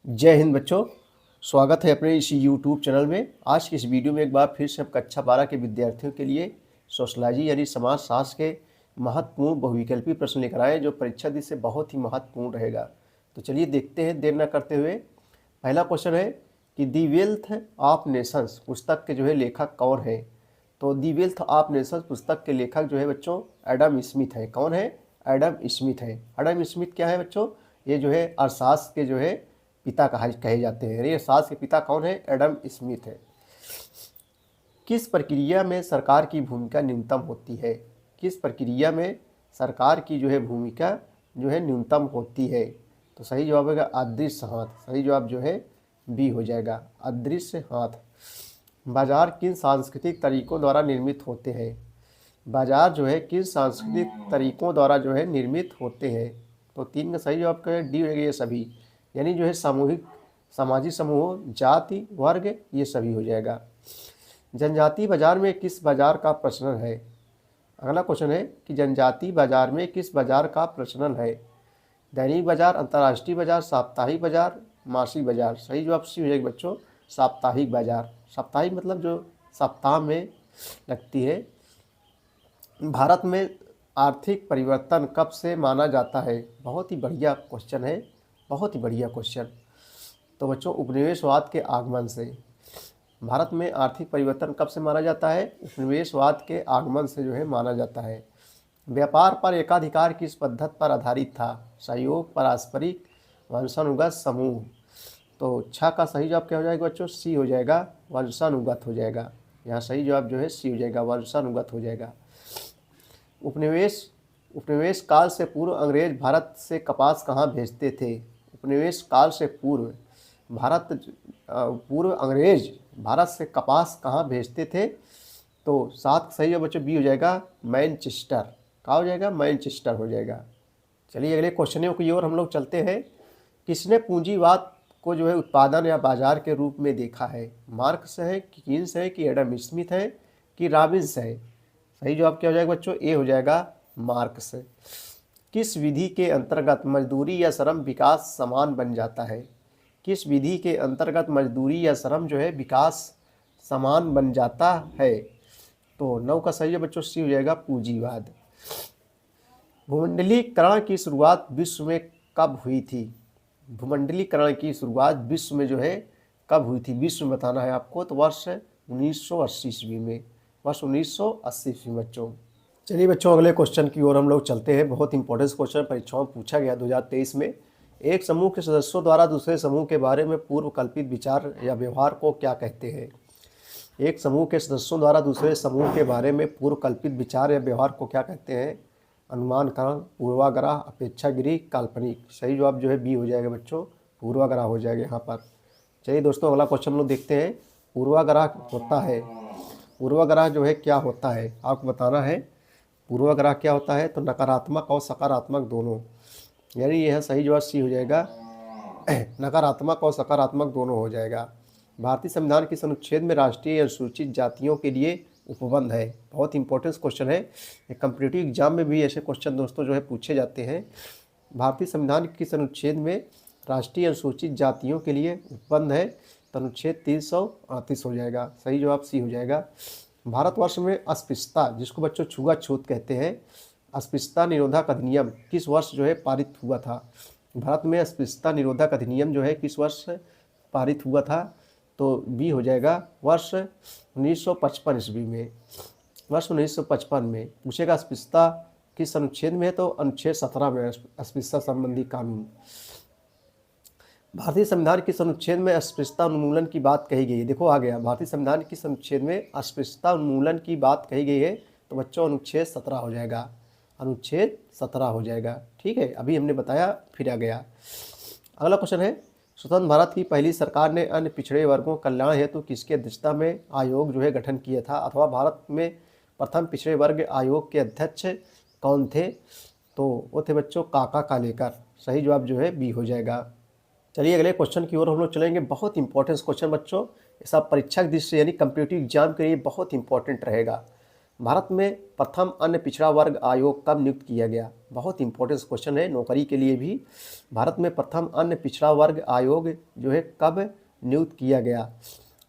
जय हिंद बच्चों। स्वागत है अपने इस यूट्यूब चैनल में। आज की इस वीडियो में एक बार फिर से हम कक्षा 12 के विद्यार्थियों के लिए सोशलॉजी यानी समाज शास्त्र के महत्वपूर्ण बहुविकल्पी प्रश्न लेकर आए जो परीक्षा दृष्टि से बहुत ही महत्वपूर्ण रहेगा। तो चलिए देखते हैं देर न करते हुए। पहला क्वेश्चन है कि दी वेल्थ ऑफ नेशंस पुस्तक के जो है लेखक कौन है। तो दी वेल्थ ऑफ नेशंस पुस्तक के लेखक जो है बच्चों एडम स्मिथ है। कौन है? एडम स्मिथ है। एडम स्मिथ क्या है बच्चों? ये जो है अर्थशास्त्र के जो है पिता कहे जाते हैं। ये अर्थशास्त्र के पिता कौन है? एडम स्मिथ है। किस प्रक्रिया में सरकार की भूमिका न्यूनतम होती है? किस प्रक्रिया में सरकार की जो है भूमिका जो है न्यूनतम होती है? तो सही जवाब होगा अदृश्य हाथ। सही जवाब जो है बी हो जाएगा, अदृश्य हाथ। बाजार किन सांस्कृतिक तरीकों द्वारा निर्मित होते हैं? बाजार जो है किन सांस्कृतिक तरीकों द्वारा जो है निर्मित होते हैं? तो तीन का सही जवाब क्या है? डी हो जाएगा ये सभी, यानी जो है सामूहिक सामाजिक समूह, जाति, वर्ग, ये सभी हो जाएगा। जनजातीय बाजार में किस बाजार का प्रचलन है? अगला क्वेश्चन है कि जनजातीय बाजार में किस बाजार का प्रचलन है? दैनिक बाजार, अंतर्राष्ट्रीय बाजार, साप्ताहिक बाजार, मासिक बाजार। सही जवाब सी हो जाएगा बच्चों, साप्ताहिक बाजार। साप्ताहिक मतलब जो सप्ताह में लगती है। भारत में आर्थिक परिवर्तन कब से माना जाता है? बहुत ही बढ़िया क्वेश्चन है, बहुत ही बढ़िया क्वेश्चन। तो बच्चों उपनिवेशवाद के आगमन से। भारत में आर्थिक परिवर्तन कब से माना जाता है? उपनिवेशवाद के आगमन से जो है माना जाता है। व्यापार पर एकाधिकार किस पद्धति पर आधारित था? सहयोग, पारस्परिक, वंशानुगत, समूह। तो छः का सही जवाब क्या हो जाएगा बच्चों? सी हो जाएगा, वंशानुगत हो जाएगा। यहाँ सही जवाब जो है सी हो जाएगा, वंशानुगत हो जाएगा। उपनिवेश काल से पूर्व अंग्रेज भारत से कपास कहाँ भेजते थे? उपनिवेश काल से पूर्व पूर्व अंग्रेज भारत से कपास कहाँ भेजते थे? तो सात सही है बच्चों, बी हो जाएगा, मैनचेस्टर। कहाँ हो जाएगा? मैनचेस्टर हो जाएगा। चलिए अगले क्वेश्चनों की ओर हम लोग चलते हैं। किसने पूंजीवाद को जो है उत्पादन या बाजार के रूप में देखा है? मार्क्स है, कीन्स है, कि एडम स्मिथ है, कि रॉबिन्स है? सही जवाब क्या हो जाएगा बच्चों? ए हो जाएगा, मार्क्स। किस विधि के अंतर्गत मजदूरी या श्रम विकास समान बन जाता है? किस विधि के अंतर्गत मजदूरी या श्रम जो है विकास समान बन जाता है? तो 9 का सही है बच्चों, सी हो जाएगा, पूंजीवाद। भूमंडलीकरण की शुरुआत विश्व में कब हुई थी? भूमंडलीकरण की शुरुआत विश्व में जो है कब हुई थी? विश्व में बताना है आपको। तो वर्ष 1980 ईस्वी में, वर्ष 1980 ईस्वी बच्चों। चलिए बच्चों अगले क्वेश्चन की ओर हम लोग चलते हैं। बहुत इंपॉर्टेंट क्वेश्चन परीक्षाओं में पूछा गया 2023 में। एक समूह के सदस्यों द्वारा दूसरे समूह के बारे में पूर्व कल्पित विचार या व्यवहार को क्या कहते हैं? एक समूह के सदस्यों द्वारा दूसरे समूह के बारे में पूर्व कल्पित विचार या व्यवहार को क्या कहते हैं? अनुमानकरण, पूर्वाग्रह, अपेक्षागिरी, काल्पनिक। सही जवाब जो है बी हो जाएगा बच्चों, पूर्वाग्रह हो जाएगा यहाँ पर। चलिए दोस्तों अगला क्वेश्चन हम लोग देखते हैं। पूर्वाग्रह होता है, पूर्वाग्रह जो है क्या होता है आपको बताना है। पूर्वाग्रह क्या होता है? तो नकारात्मक और सकारात्मक दोनों, यानी यह सही जवाब सी हो जाएगा, नकारात्मक और सकारात्मक दोनों हो जाएगा। भारतीय संविधान के अनुच्छेद में राष्ट्रीय अनुसूचित जातियों के लिए उपबंध है। बहुत इंपॉर्टेंट क्वेश्चन है, कॉम्पिटिटिव एग्जाम में भी ऐसे क्वेश्चन दोस्तों जो है पूछे जाते हैं। भारतीय संविधान के अनुच्छेद में राष्ट्रीय अनुसूचित जातियों के लिए उपबंध है। तो अनुच्छेद 338 हो जाएगा। सही जवाब सी हो जाएगा। भारतवर्ष में अस्पृश्यता, जिसको बच्चों छुआछूत कहते हैं, अस्पृश्यता निरोधक अधिनियम किस वर्ष जो है पारित हुआ था? भारत में अस्पृश्यता निरोधक अधिनियम जो है किस वर्ष पारित हुआ था? तो बी हो जाएगा, वर्ष 1955 ईस्वी में, वर्ष 1955 में। पूछेगा अस्पृश्यता किस अनुच्छेद में है? तो अनुच्छेद 17 में अस्पृश्यता संबंधी कानून। भारतीय संविधान किस अनुच्छेद में अस्पृश्यता उन्मूलन की बात कही गई है? देखो आ गया, भारतीय संविधान किस अनुच्छेद में अस्पृश्यता उन्मूलन की बात कही गई है? तो बच्चों अनुच्छेद 17 हो जाएगा, अनुच्छेद 17 हो जाएगा। ठीक है, अभी हमने बताया फिर आ गया। अगला क्वेश्चन है, स्वतंत्र भारत की पहली सरकार ने अन्य पिछड़े वर्गों कल्याण हेतु किसकी अध्यक्षता में आयोग जो है गठन किया था? अथवा भारत में प्रथम पिछड़े वर्ग आयोग के अध्यक्ष कौन थे? तो वो थे बच्चों काका कालेकर। सही जवाब जो है बी हो जाएगा। चलिए अगले क्वेश्चन की ओर हम लोग चलेंगे। बहुत इंपॉर्टेंट क्वेश्चन बच्चों, ये सब परीक्षा की दृष्टि से यानी कॉम्पिटिटिव एग्जाम के लिए बहुत इंपॉर्टेंट रहेगा। भारत में प्रथम अन्य पिछड़ा वर्ग आयोग कब नियुक्त किया गया? बहुत इंपॉर्टेंट क्वेश्चन है नौकरी के लिए भी। भारत में प्रथम अन्य पिछड़ा वर्ग आयोग जो है कब नियुक्त किया गया?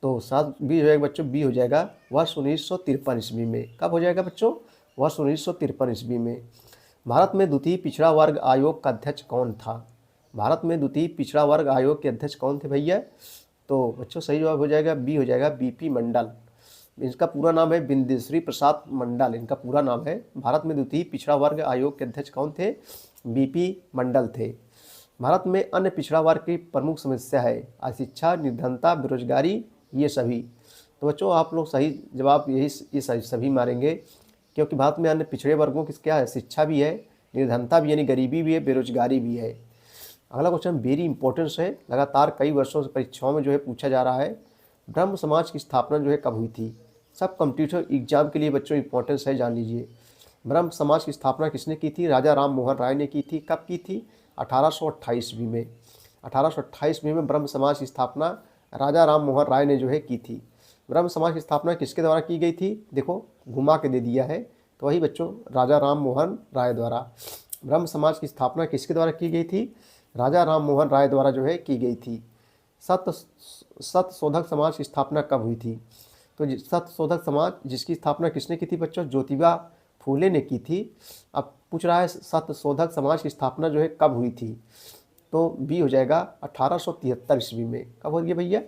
तो सात बी हो जाएगा बच्चों, बी हो जाएगा वर्ष 1953 ईस्वी में। कब हो जाएगा बच्चों? वर्ष 1953 ईस्वी में। भारत में द्वितीय पिछड़ा वर्ग आयोग का अध्यक्ष कौन था? भारत में द्वितीय पिछड़ा वर्ग आयोग के अध्यक्ष कौन थे भैया? तो बच्चों सही जवाब हो जाएगा बी हो जाएगा बीपी मंडल। इसका पूरा नाम है बिंदेश्वरी प्रसाद मंडल, इनका पूरा नाम है। भारत में द्वितीय पिछड़ा वर्ग आयोग के अध्यक्ष कौन थे? बीपी मंडल थे। भारत में अन्य पिछड़ा वर्ग की प्रमुख समस्या है अशिक्षा, निर्धनता, बेरोजगारी, ये सभी। तो बच्चों आप लोग सही जवाब ये सभी मारेंगे, क्योंकि भारत में अन्य पिछड़े वर्गों की क्या है? शिक्षा भी है, निर्धनता भी यानी गरीबी भी है, बेरोजगारी भी है। अगला क्वेश्चन वेरी इंपॉर्टेंस है, लगातार कई वर्षों से परीक्षाओं में जो है पूछा जा रहा है। ब्रह्म समाज की स्थापना जो है कब हुई थी? सब कॉम्पिटिटिव एग्जाम के लिए बच्चों इंपॉर्टेंस है, जान लीजिए। ब्रह्म समाज की स्थापना किसने की थी? राजा राम मोहन राय ने की थी। कब की थी? 1828 ईस्वी में। 1828 ईस्वी में ब्रह्म समाज की स्थापना राजा राम मोहन राय ने जो है की थी। ब्रह्म समाज की स्थापना किसके द्वारा की गई थी? देखो घुमा के दे दिया है, तो वही बच्चों राजा राम मोहन राय द्वारा। ब्रह्म समाज की स्थापना किसके द्वारा की गई थी? राजा राम मोहन राय द्वारा जो है की गई थी। सत्यशोधक समाज की स्थापना कब हुई थी? तो सत्यशोधक समाज जिसकी स्थापना किसने की थी बच्चों? ज्योतिबा फूले ने की थी। अब पूछ रहा है सत्यशोधक समाज की स्थापना जो है कब हुई थी? तो बी हो जाएगा 1873 ईस्वी में। कब हो गया भैया?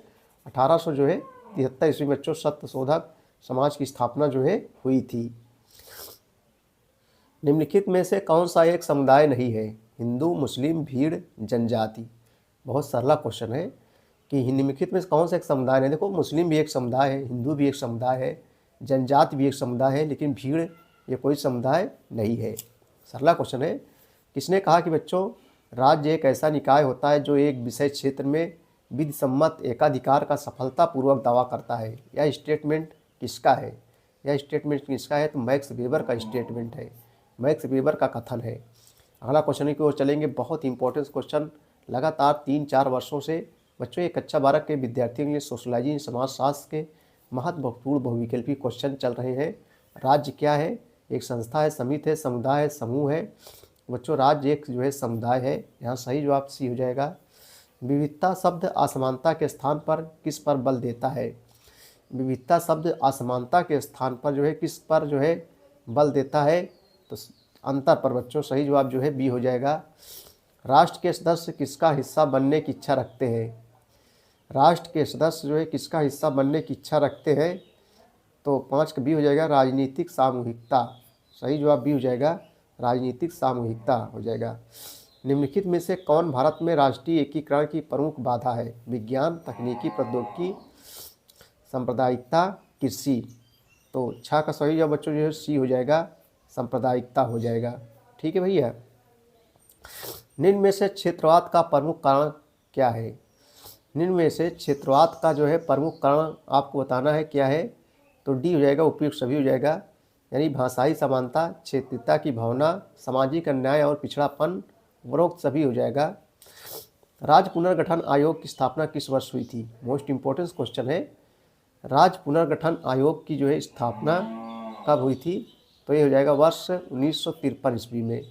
1800 जो है 73 ईस्वी में बच्चों सत्यशोधक समाज की स्थापना जो है हुई थी। निम्नलिखित में से कौन सा एक समुदाय नहीं है? हिंदू, मुस्लिम, भीड़, जनजाति। बहुत सरला क्वेश्चन है कि निम्नलिखित में कौन सा एक समुदाय है। देखो मुस्लिम भी एक समुदाय है, हिंदू भी एक समुदाय है, जनजाति भी एक समुदाय है, लेकिन भीड़ ये कोई समुदाय नहीं है। सरला क्वेश्चन है। किसने कहा कि बच्चों राज्य एक ऐसा निकाय होता है जो एक विषय क्षेत्र में विधि सम्मत एकाधिकार का सफलतापूर्वक दावा करता है? यह स्टेटमेंट किसका है? यह स्टेटमेंट किसका है? तो मैक्स वेबर का स्टेटमेंट है, मैक्स वेबर का कथन है। अगला क्वेश्चन की ओर चलेंगे। बहुत इंपॉर्टेंट क्वेश्चन, लगातार 3-4 वर्षों से बच्चों एक कक्षा 12 के विद्यार्थियों के लिए सोशलॉजी समाजशास्त्र के महत्वपूर्ण बहुविकल्पी क्वेश्चन चल रहे हैं। राज्य क्या है? एक संस्था है, समिति है, समुदाय है, समूह है। बच्चों राज्य एक जो है समुदाय है, यहाँ सही जवाब सी हो जाएगा। विविधता शब्द असमानता के स्थान पर किस पर बल देता है? विविधता शब्द असमानता के स्थान पर जो है किस पर जो है बल देता है? तो अंतर पर बच्चों। सही जवाब जो है बी हो जाएगा। राष्ट्र के सदस्य किसका हिस्सा बनने की इच्छा रखते हैं? राष्ट्र के सदस्य जो है किसका हिस्सा बनने की इच्छा रखते हैं? तो 5 का बी हो जाएगा राजनीतिक सामूहिकता। सही जवाब बी हो जाएगा, राजनीतिक सामूहिकता हो जाएगा। निम्नलिखित में से कौन भारत में राष्ट्रीय एकीकरण की प्रमुख बाधा है? विज्ञान, तकनीकी प्रौद्योगिकी, सांप्रदायिकता, कृषि। तो 6 का सही जवाब बच्चों जो है सी हो जाएगा, सांप्रदायिकता हो जाएगा। ठीक है भैया। निम्न में से क्षेत्रवाद का प्रमुख कारण क्या है? निम्न में से क्षेत्रवाद का जो है प्रमुख कारण आपको बताना है क्या है? तो डी हो जाएगा, उपयुक्त सभी हो जाएगा। यानी भाषाई समानता, क्षेत्रीयता की भावना, सामाजिक अन्याय और पिछड़ापन, उपरोक्त सभी हो जाएगा। राज्य पुनर्गठन आयोग की स्थापना किस वर्ष हुई थी? मोस्ट इम्पोर्टेंट क्वेश्चन है। राज्य पुनर्गठन आयोग की जो है स्थापना कब हुई थी? तो ये हो जाएगा वर्ष 1953 ईस्वी में।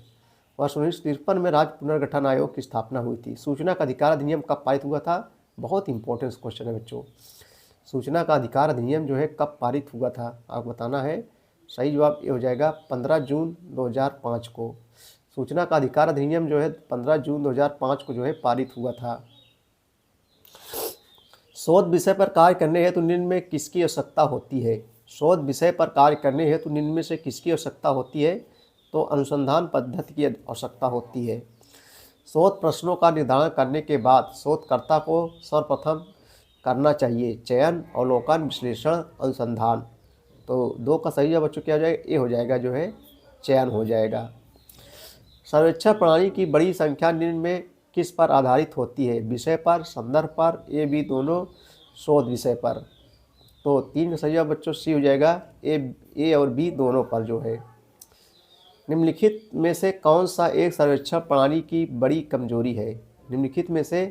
वर्ष 1953 में राज्य पुनर्गठन आयोग की स्थापना हुई थी। सूचना का अधिकार अधिनियम कब पारित हुआ था? बहुत इंपॉर्टेंट क्वेश्चन है बच्चों। सूचना का अधिकार अधिनियम जो है कब पारित हुआ था आपको बताना है। सही जवाब ये हो जाएगा 15 जून 2005 को। सूचना का अधिकार अधिनियम जो है 15 जून 2005 को जो है पारित हुआ था। शोध विषय पर कार्य करने हेतु निम्न में किसकी आवश्यकता होती है? शोध विषय पर कार्य करने हेतु निम्न में से किसकी आवश्यकता होती है? तो अनुसंधान पद्धति की आवश्यकता होती है। शोध प्रश्नों का निर्धारण करने के बाद शोधकर्ता को सर्वप्रथम करना चाहिए चयन, अवलोकन, विश्लेषण, अनुसंधान। तो 2 का सही जवाब बच्चों क्या हो जाएगा? ए हो जाएगा जो है चयन हो जाएगा। सर्वेक्षण प्रणाली की बड़ी संख्या निम्न में किस पर आधारित होती है? विषय पर, संदर्भ पर, ए बी दोनों, शोध विषय पर। तो 3 का सही जवाब बच्चों सी हो जाएगा, ए और बी दोनों पर जो है। निम्नलिखित में से कौन सा एक सर्वेक्षण प्रणाली की बड़ी कमजोरी है? निम्नलिखित में से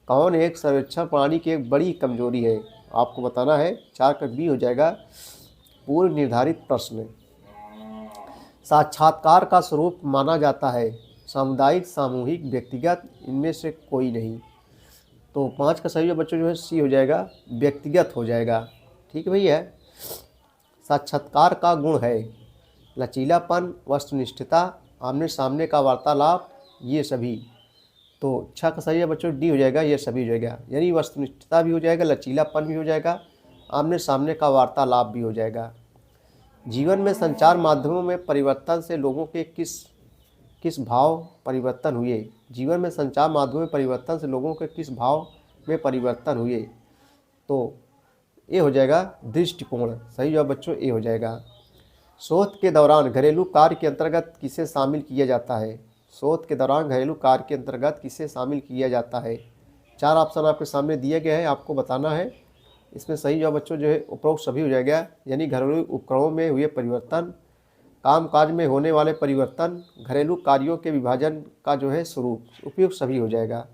कौन एक सर्वेक्षण प्रणाली की एक बड़ी कमजोरी है? आपको बताना है। 4 का बी हो जाएगा, पूर्व निर्धारित प्रश्न। साक्षात्कार का स्वरूप माना जाता है सामुदायिक, सामूहिक, व्यक्तिगत, इनमें से कोई नहीं। तो 5 का सही बच्चों जो है सी हो जाएगा, व्यक्तिगत हो जाएगा। ठीक है भैया। साक्षात्कार का गुण है लचीलापन, वस्तुनिष्ठता, आमने सामने का वार्तालाप, ये सभी। तो 6 का सही है बच्चों डी हो जाएगा, ये सभी हो जाएगा। यानी वस्तुनिष्ठता भी हो जाएगा, लचीलापन भी हो जाएगा, आमने सामने का वार्तालाप भी हो जाएगा। जीवन में संचार माध्यमों में परिवर्तन से लोगों के किस भाव परिवर्तन हुए। जीवन में संचार माध्यमों में परिवर्तन से लोगों के किस भाव में परिवर्तन हुए। तो ए हो जाएगा दृष्टिकोण। सही जवाब बच्चों ए हो जाएगा। शोध के दौरान घरेलू कार्य के अंतर्गत किसे शामिल किया जाता है। शोध के दौरान घरेलू कार्य के अंतर्गत किसे शामिल किया जाता है। 4 ऑप्शन आपके सामने दिए गए हैं, आपको बताना है। इसमें सही जवाब बच्चों जो है उपरोक्त सभी हो जाएगा। यानी घरेलू उपकरणों में हुए परिवर्तन, कामकाज में होने वाले परिवर्तन, घरेलू कार्यों के विभाजन का जो है स्वरूप, उपयुक्त सभी हो जाएगा।